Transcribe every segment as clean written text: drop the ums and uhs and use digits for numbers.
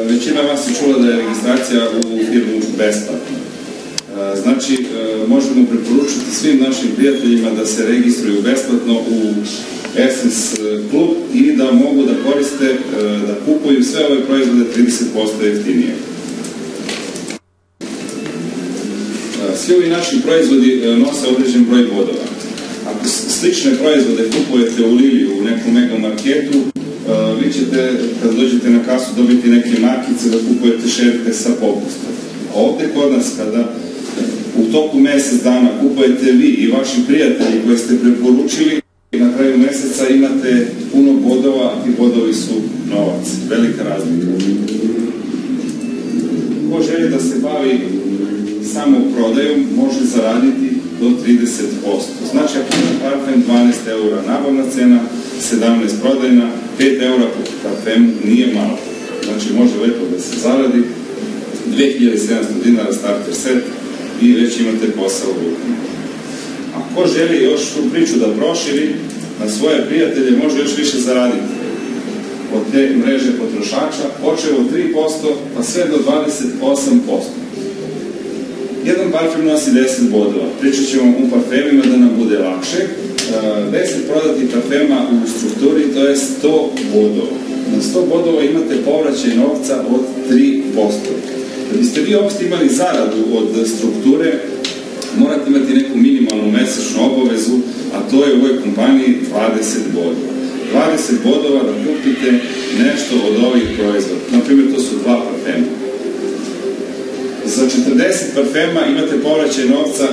većina vas je čula da je registracija u firmu besplatna. Znači, možemo preporučiti svim našim prijateljima da se registruju besplatno u Essence klub i da mogu da koriste, da kupuju sve ove proizvode 30% jeftinije. Svi ovi naši proizvodi nose određen broj bodova. Ako slične proizvode kupujete u Liliju, u nekom mega marketu, vi ćete, kad dođete na kasu, dobiti neke markice da kupujete šerpe sa popustom. A ovde kod nas, kada u toku mesec dana kupujete vi i vaši prijatelji koje ste preporučili, na kraju meseca imate puno bodova, a ti bodovi su novac. Velika razlika. Ko želi da se bavi samo prodajom, može zaraditi do 30%. Znači, ako ima parfem, 12 € nabavna cena, 17 prodajna, 5 € po parfemu nije malo. Znači, može lepo da se zaradi, 2700 dinara starter set i već imate posao u rukama. A ko želi još tu priču da proširi na svoje prijatelje, može još više zaraditi od te mreže potrošača, počeo od 3%, pa sve do 28%. Jedan parfem nosi 10 bodova. Pričat ćemo u parfemima da nam bude lakše. 10 prodatih parfema u strukturi, to je 100 bodova. Na 100 bodova imate povraćaj novca od 3%. Da biste vi uopšte imali zaradu od strukture, morate imati neku minimalnu mesečnu obavezu, a to je u ovoj kompaniji 20 bodova. 20 bodova da kupite nešto od ovih proizvoda. Naprimjer, to su 2 parfema. Za 40 parfema imate povraćaj novca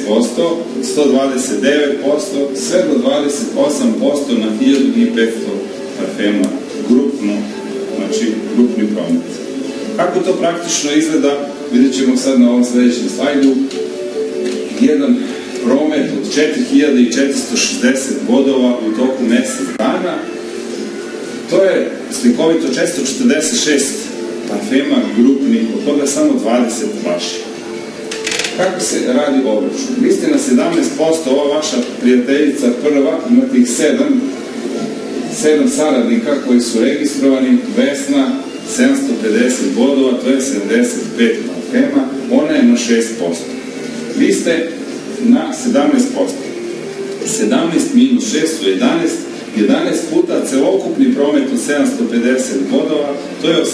6%, 129%, sve do 28% na 1500 parfema grupno, znači grupni promet. Kako to praktično izgleda, vidjet ćemo sad na ovom sledećem slajdu. Jedan promet od 4460 bodova u toku mesec dana, to je slikovito 446 parfema grupnih, od toga samo 20 vaši. Kako se radi obračun? Vi ste na 17%, ova vaša prijateljica prva, imate ih 7 saradnika koji su registrovani, Vesna, 750 bodova, to je 75 parfema, ona je na 6%. Vi ste na 17%. 17 minus 6 su 11, 11 puta celokupni promet od 750 bodova, to je 82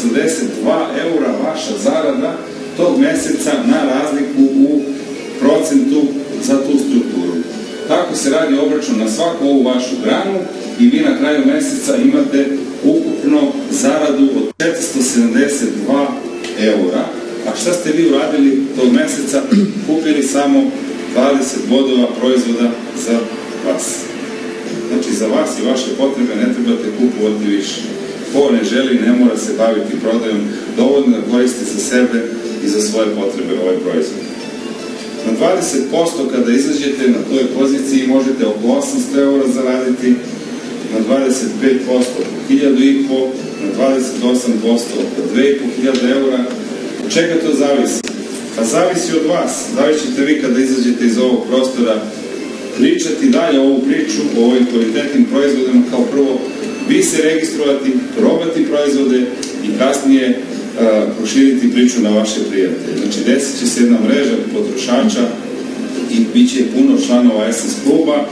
€ vaša zarada tog meseca na razliku u procentu za tu strukturu. Tako se radi obračun na svaku ovu vašu granu i vi na kraju meseca imate ukupno zaradu od 472 €. A šta ste vi uradili tog meseca? Kupili samo 20 bodova proizvoda za vas. Znači, za vas i vaše potrebe ne trebate kupovati više. Ko ne želi, ne mora se baviti prodajom, dovoljno da koristi za sebe i za svoje potrebe ovaj proizvod. Na 20% kada izađete na toj poziciji možete oko 800 € zaraditi, na 25% oko 1500, na 28% oko 2500 €. Od čega to zavisi? Pa zavisi od vas. Da li ćete vi kada izađete iz ovog prostora pričati dalje ovu priču o ovim kvalitetnim proizvodima, kao prvo vi se registrovati, probati proizvode i kasnije proširiti priču na vaše prijatelje. Znači, desit će se jedna mreža potrošača i bit će puno članova Essence kluba,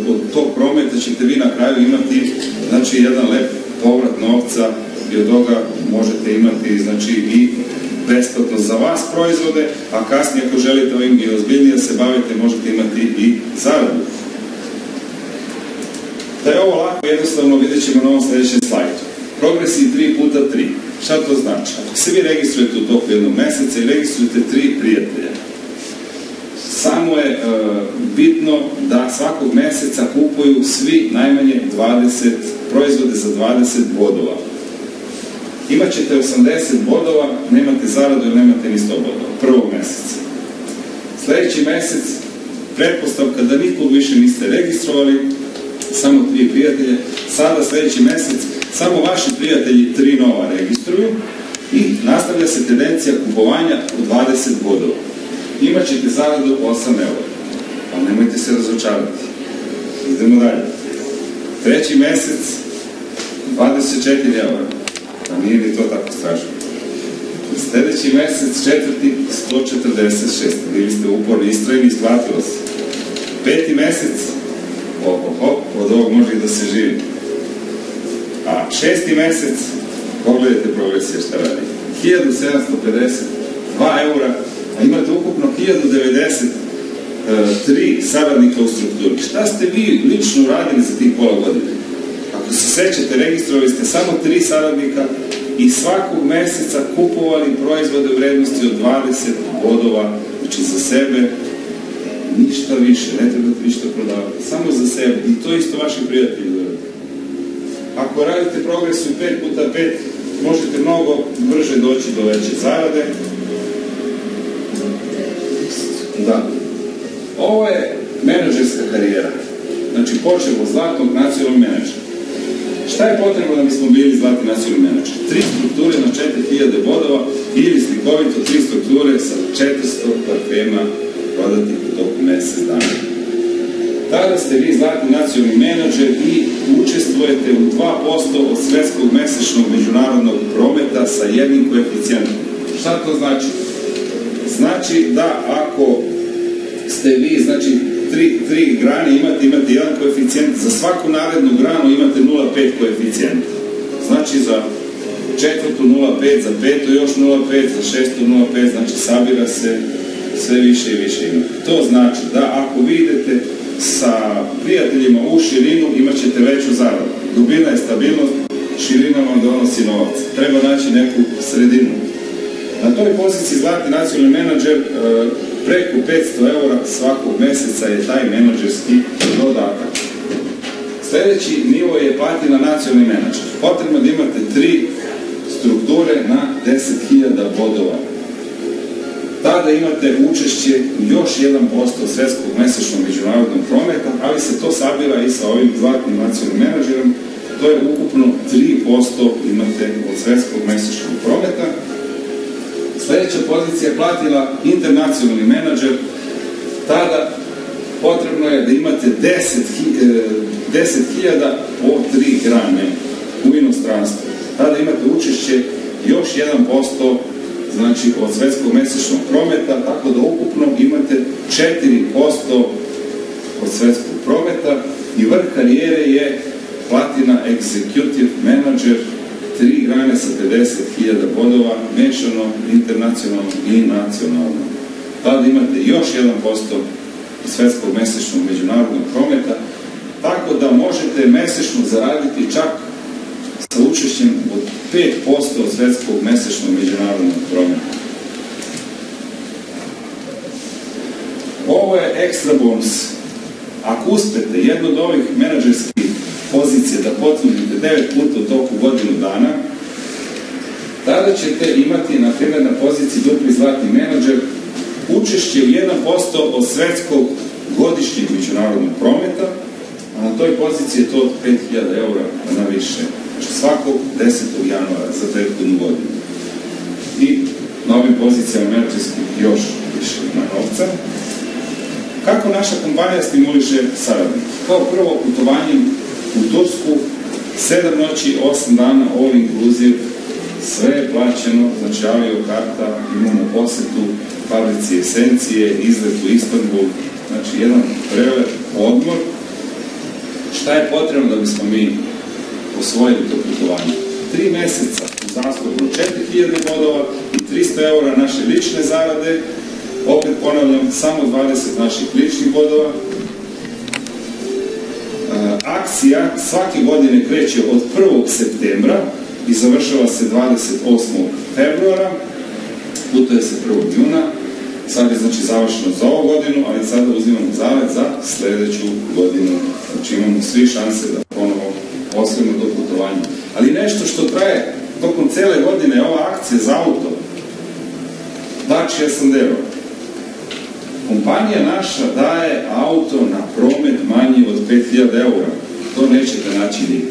od tog prometa ćete vi na kraju imati, znači, jedan lep povrat novca i od toga možete imati, znači, i besplatno za vas proizvode, a kasnije ako želite ovim i ozbiljnije se bavite, možete imati i zaradu. Da je ovo lako, jednostavno vidjet ćemo na ovom sledećem slajdu. Progresiji 3x3. Šta to znači? Ako se vi registrujete u toku jednog meseca i registrujete 3 prijatelja, samo je bitno da svakog meseca kupuju svi najmanje 20 proizvode za 20 bodova. Imaćete 80 bodova, nemate zaradu ili nemate ni 100 bodova. Prvog meseca. Sledeći mesec, pretpostavka da nikog više niste registrovali, samo 3 prijatelje, sada sledeći mesec, samo vaši prijatelji 3 nova registruju i nastavlja se tendencija kupovanja od 20 bodova. Imaćete zaradu 8 €, ali nemojte se razočarati. Idemo dalje. Treći mesec, 24 €. a nije ni to tako strašno. Sljedeći mesec, četvrti, 146. Bili ste uporni, istrajni, isplatilo se. Peti mesec, od ovog može i da se živi. A šesti mesec, pogledajte progresije šta radi. 1752 eura, a imate ukupno 1093 saradnika u strukturi. Šta ste vi lično radili za tih pola godine? Ako se sećate, registrovali ste samo 3 saradnika i svakog meseca kupovali proizvode u vrednosti od 20 bodova, znači za sebe, ništa više, ne trebate ništa prodavati, samo za sebe. I to isto vaši prijatelji. Ako radite progresu 5x5, možete mnogo brže doći do veće zarade. Da. Ovo je menadžerska karijera. Znači, počeo od zlatnog nacionalnog menadžera. Šta je potrebno da bismo bili zlatni nacionalni menadžer? 3 strukture na 4000 bodova ili slikovito 3 strukture sa 400 parfema prodati u toku mesec dana. Tada ste vi zlatni nacionalni menadžer i učestvujete u 2% od svetskog mesečnog međunarodnog prometa sa jednim koeficijentom. Šta to znači? Znači da ako ste vi, znači, tri grane imate jedan koeficijent, za svaku narednu granu imate 0,5 koeficijenta. Znači za četvrtu 0,5, za petu još 0,5, za šestu 0,5, znači sabira se sve više i više imate. To znači da ako vi idete sa prijateljima u širinu, imat ćete veću zaradu. Dubina je stabilnost, širina vam donosi novac. Treba naći neku sredinu. Na toj poziciji zlatni nacionalni menadžer preko 500 eura svakog meseca je taj menadžerski dodatak. Sljedeći nivo je platina nacionalni menadžer. Potrebno da imate 3 strukture na 10.000 bodova. Tada imate učešće još 1% svetskog mesečnog međunarodnog prometa, ali se to sabira i sa ovim zlatnim nacionalnim menadžerom. To je ukupno 3% imate od svetskog mesečnog prometa. Sljedeća pozicija je platina internacionalni menadžer. Tada potrebno je da imate 10.000 po 3 grane u inostranstvu. Tada imate učešće još 1% znači od svetskog mesečnog prometa, tako da ukupno imate 4% od svetskog prometa i vrh karijere je platina executive manager, 3 grane sa 50.000 bodova, mešano, internacionalno i nacionalno. Tada imate još 1% od svetskog mesečnog međunarodnog prometa, tako da možete mesečno zaraditi čak sa učešćem od 5% od svetskog mesečnog međunarodnog prometa. Ovo je ekstra bonus. Ako uspete jednu od ovih menadžerskih pozicija da potvrdite 9 puta u toku godinu dana, tada ćete imati, na primjer, na poziciji dupli zlatni menadžer učešće u 1% od svetskog godišnjeg međunarodnog prometa, a na toj poziciji je to 5.000 eura na više. Znači svakog 10. januara za prethodnu godinu. I na ovim pozicijama menadžerskih još više novca. Kako naša kompanija stimuliše saradnike? Kao prvo, putovanjem u Tursku, 7 noći, 8 dana, all inclusive, sve je plaćeno, znači avio karta, imamo posetu fabrici Esencije, izlet u Istanbul, znači jedan prelep odmor. Šta je potrebno da bismo mi osvojili to putovanje? 3 meseca uzastopno 4.000 bodova i 300 eura naše lične zarade, opet ponavljam, samo 20 naših ličnih bodova. Akcija svake godine kreće od 1. septembra i završava se 28. februara, putuje se 1. juna, sad je znači završeno za ovu godinu, ali sada uzimamo zalet za sljedeću godinu, znači imamo svi šanse da ponovo osvojimo to putovanje. Ali nešto što traje tokom cele godine je ova akcija za auto, Dacia Sandero. Kompanija naša daje auto na promet manji od 5.000 eura. To nećete naći nigdje.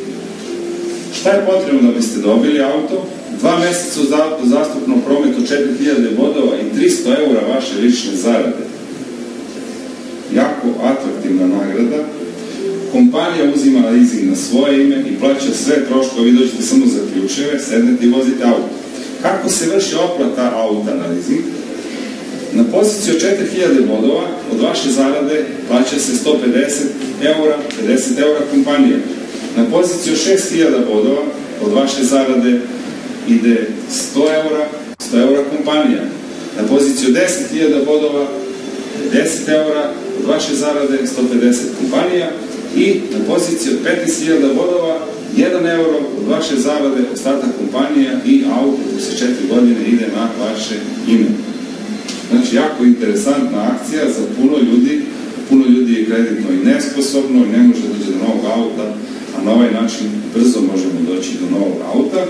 Šta je potrebno da biste dobili auto? 2 meseca u zastupnom prometu 4.000 bodova i 300 eura vaše lične zarade. Jako atraktivna nagrada. kompanija uzima leasing na svoje ime i plaća sve troškove, vi dođete samo za ključeve, sednete i vozite auto. Kako se vrši otplata auta na leasing? Na poziciju 4000 bodova od vaše zarade plaća se 150 eura, 50 eura kompanija. Na poziciju 6000 bodova od vaše zarade ide 100 eura kompanija. Na poziciju 10.000 bodova 10 eura od vaše zarade 150 kompanija i na poziciju 15.000 bodova 1 euro od vaše zarade ostatak kompanija i auto posle 4 godine ide na vaše ime. Znači, jako interesantna akcija za puno ljudi. Puno ljudi je kreditno i nesposobno i ne može doći do novog auta, a na ovaj način brzo možemo doći do novog auta.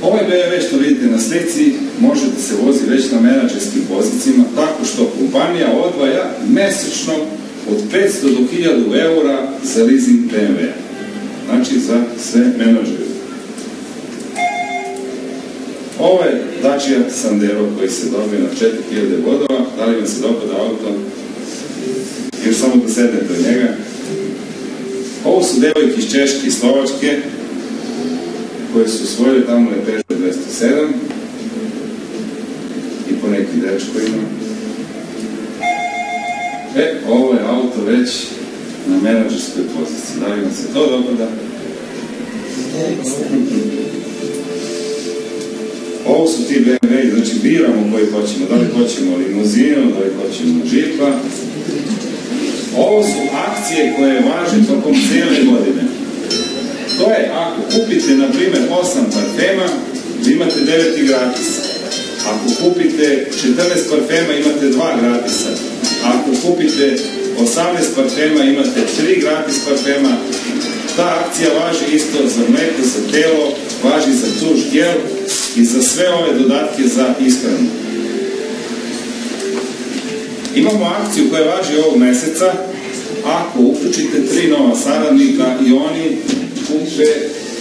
Ovaj BMW što vidite na slici može da se vozi već na menadžerskim pozicijama tako što kompanija odvaja mesečno od 500 do 1000 eura za leasing BMW-a. Znači za sve menadžere. Ovo je Dacia Sandero koji se dobije na 4000 bodova. Da li vam se dopada auto? Još samo da sednete od njega. Ovo su devojke iz Češke i Slovačke koje su osvojili, tamo je Peugeot 207 i po neki dečko ima. Ovo je auto već na menadžerskoj poziciji. Da li vam se to dopada? Ovo su ti BMW, znači biramo koji hoćemo, da li hoćemo limuzinu, da li hoćemo džipa. Ovo su akcije koje važe tokom cijele godine. To je, ako kupite, na primjer, 8 parfema, vi imate 9 gratis. Ako kupite 14 parfema, imate 2 gratisa. Ako kupite 18 parfema, imate 3 gratis parfema. Ta akcija važi isto za mleko, za telo, važi za tuš, gel i za sve ove dodatke za ishranu. Imamo akciju koja važi ovog meseca. Ako uključite 3 nova saradnika i oni kupe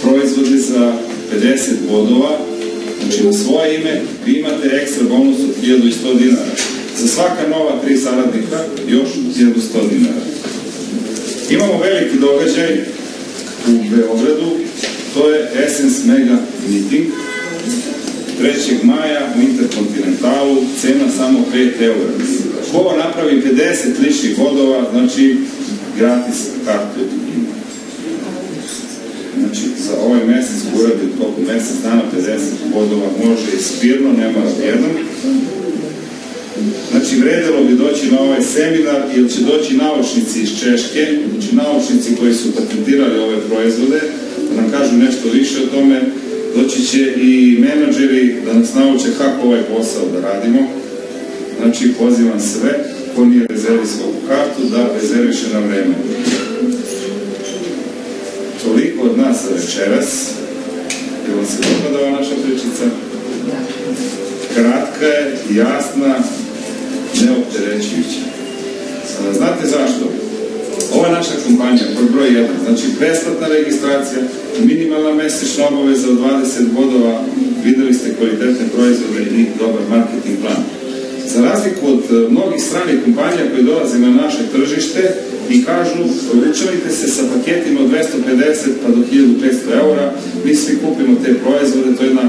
proizvode za 50 bodova, znači na svoje ime, vi imate ekstra bonus od 1100 dinara. Za svaka nova 3 saradnika još 1100 dinara. Imamo veliki događaj u Beogradu, to je Essence Mega Meeting. 3. maja u Interkontinentalu, cena samo 5 eura. Ko napravi 50 ličnih bodova, znači gratis kartu ima. Znači, za ovaj mesec uradi toliko mesec dana 50 bodova može i spirno, ne mora jedan. Znači, vredelo bi doći na ovaj seminar, jer će doći naučnici iz Češke, znači naučnici koji su patentirali ove proizvode, da nam kažu nešto više o tome. Doći će i menadžeri da nas nauče kako ovaj posao da radimo. Znači, pozivam sve, ko nije rezervi svoju kartu, da rezerviše na vreme. Toliko od nas za večeras. Je vam se dopada ova naša pričica? Kratka je, jasna, neopterećujuća. Znate zašto? Ova naša kompanija, broj 1, znači besplatna registracija, minimalna mesečna obaveza od 20 bodova, videli ste kvalitetne proizvode i dobar marketing plan. Za razliku od mnogih stranih kompanija koje dolaze na naše tržište i kažu, učlanite se sa paketima od 250 pa do 1500 eura, mi svi kupimo te proizvode, to je jedna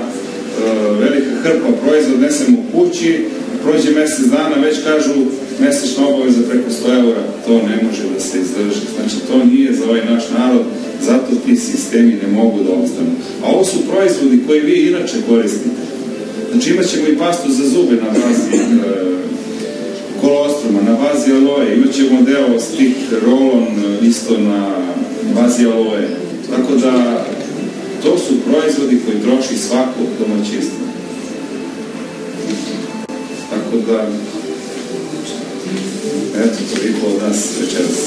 velika hrpa proizvod, nesemo u kući, prođe mesec dana, već kažu mesečna obaveza preko 100 eura, to ne može da se izdrži. Znači, to nije za ovaj naš narod, zato ti sistemi ne mogu da ostanu. A ovo su proizvodi koji vi inače koristite. Znači, imat ćemo i pastu za zube na bazi kolostruma, na bazi aloe, imat ćemo deo stick roll-on isto na bazi aloe. Tako da, to su proizvodi koji troši svako domaćinstvo. Tako da, eto, toliko od nas večeras.